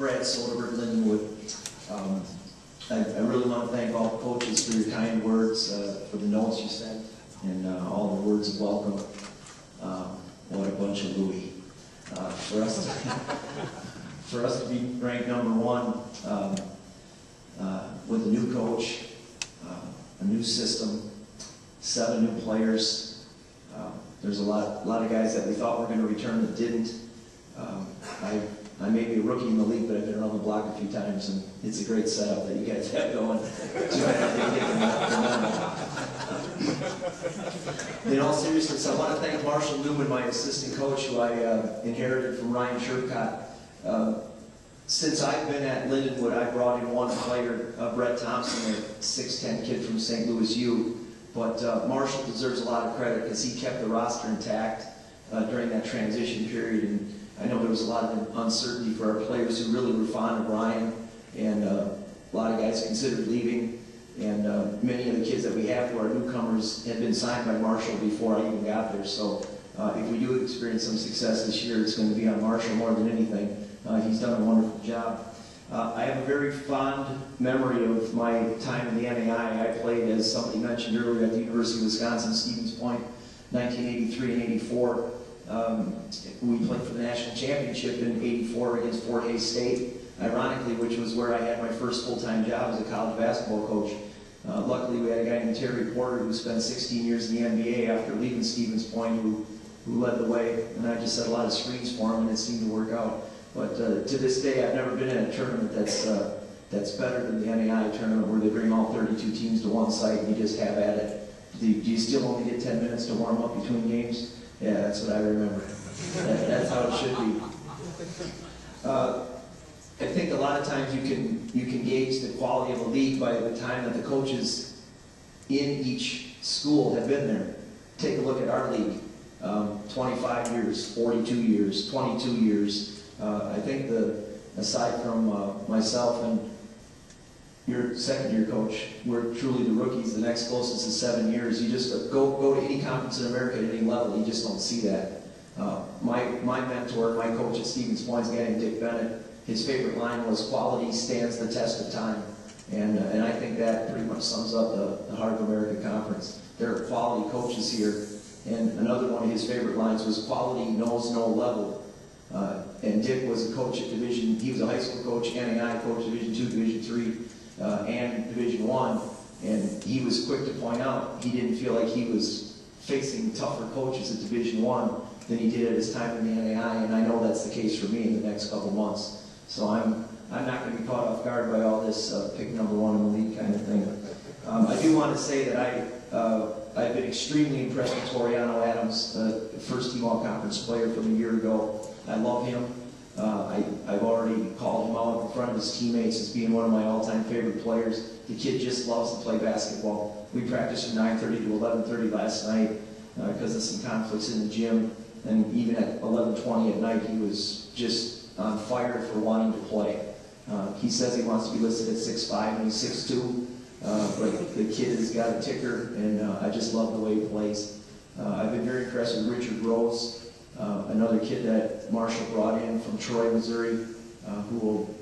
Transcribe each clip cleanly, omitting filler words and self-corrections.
Brad Soderberg, Lindenwood. I really want to thank all the coaches for your kind words, for the notes you sent, and all the words of welcome. What a bunch of Louis. For us to be ranked #1 with a new coach, a new system, 7 new players. There's a lot of guys that we thought were going to return that didn't. I may be a rookie in the league, but I've been around the block a few times, and it's a great setup that you guys have going. In all seriousness, I want to thank Marshall Newman, my assistant coach, who I inherited from Ryan Shercott. Since I've been at Lindenwood, I brought in one player, Brett Thompson, a 6'10" kid from St. Louis U. But Marshall deserves a lot of credit because he kept the roster intact during that transition period. And I know there was a lot of uncertainty for our players who really were fond of Ryan, and a lot of guys considered leaving. And many of the kids that we have who are newcomers had been signed by Marshall before I even got there. So if we do experience some success this year, it's going to be on Marshall more than anything. He's done a wonderful job. I have a very fond memory of my time in the NAI. I played, as somebody mentioned earlier, at the University of Wisconsin, Stevens Point, 1983 and 84. We played for the national championship in '84 against Fort Hays State, ironically, which was where I had my first full-time job as a college basketball coach. Luckily, we had a guy named Terry Porter who spent 16 years in the NBA after leaving Stevens Point, who led the way, and I just set a lot of screens for him, and it seemed to work out. But to this day, I've never been in a tournament that's better than the NAI tournament, where they bring all 32 teams to one site and you just have at it. Do you still only get 10 minutes to warm up between games? Yeah, that's what I remember. That's how it should be. I think a lot of times you can gauge the quality of a league by the time that the coaches in each school have been there. Take a look at our league. 25 years, 42 years, 22 years. I think aside from myself and your second-year coach, we're truly the rookies. The next closest is 7 years. You just go to any conference in America at any level, you just don't see that. My mentor, my coach at Stevens Point, is a guy named Dick Bennett. His favorite line was, "Quality stands the test of time." And I think that pretty much sums up the Heart of America Conference. There are quality coaches here. And another one of his favorite lines was, "Quality knows no level." And Dick was a coach at he was a high school coach, NAI coach, Division II, Division III, and Division I. And he was quick to point out he didn't feel like he was facing tougher coaches at Division I than he did at his time in the NAI, and I know that's the case for me in the next couple months. So I'm not going to be caught off guard by all this pick #1 in the league kind of thing. I do want to say that I've been extremely impressed with Toriano Adams, first team all-conference player from a year ago. I love him. I've already called him out in front of his teammates as being one of my all-time favorite players. The kid just loves to play basketball. We practiced from 9:30 to 11:30 last night because of some conflicts in the gym. And even at 11:20 at night, he was just on fire for wanting to play. He says he wants to be listed at 6'5", and he's 6'2". But the kid has got a ticker, and I just love the way he plays. I've been very impressed with Richard Rose, another kid that Marshall brought in from Troy, Missouri,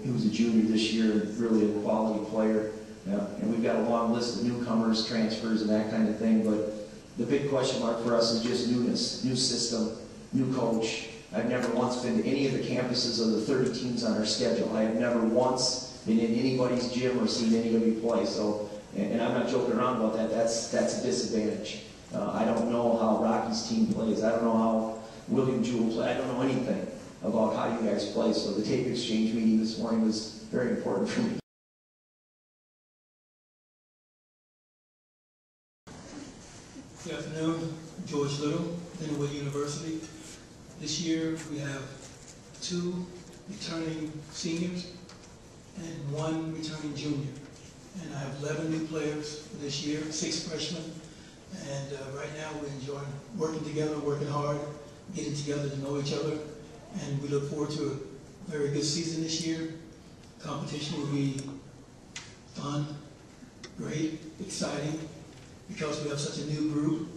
who's a junior this year, really a quality player. And we've got a long list of newcomers, transfers, and that kind of thing. But the big question mark for us is just newness, new system, new coach. I've never once been to any of the campuses of the 30 teams on our schedule. I have never once been in anybody's gym or seen anybody play. So, and I'm not joking around about that. That's a disadvantage. I don't know how Rocky's team plays. I don't know how William Jewell plays. I don't know anything about how you guys play. So the tape exchange meeting this morning was very important for me. Good afternoon. George Little, Lindenwood University. This year we have 2 returning seniors and 1 returning junior. And I have 11 new players for this year, 6 freshmen. And right now we're enjoying working together, working hard, getting together to know each other. And we look forward to a very good season this year. Competition will be fun, great, exciting, because we have such a new group.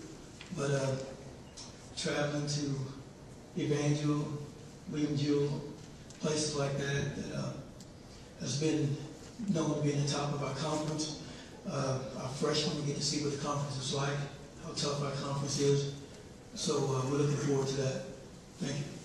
But traveling to Evangel, William Jewell, places like that has been known to be in the top of our conference. Our freshmen, we get to see what the conference is like, how tough our conference is. So we're looking forward to that. Thank you.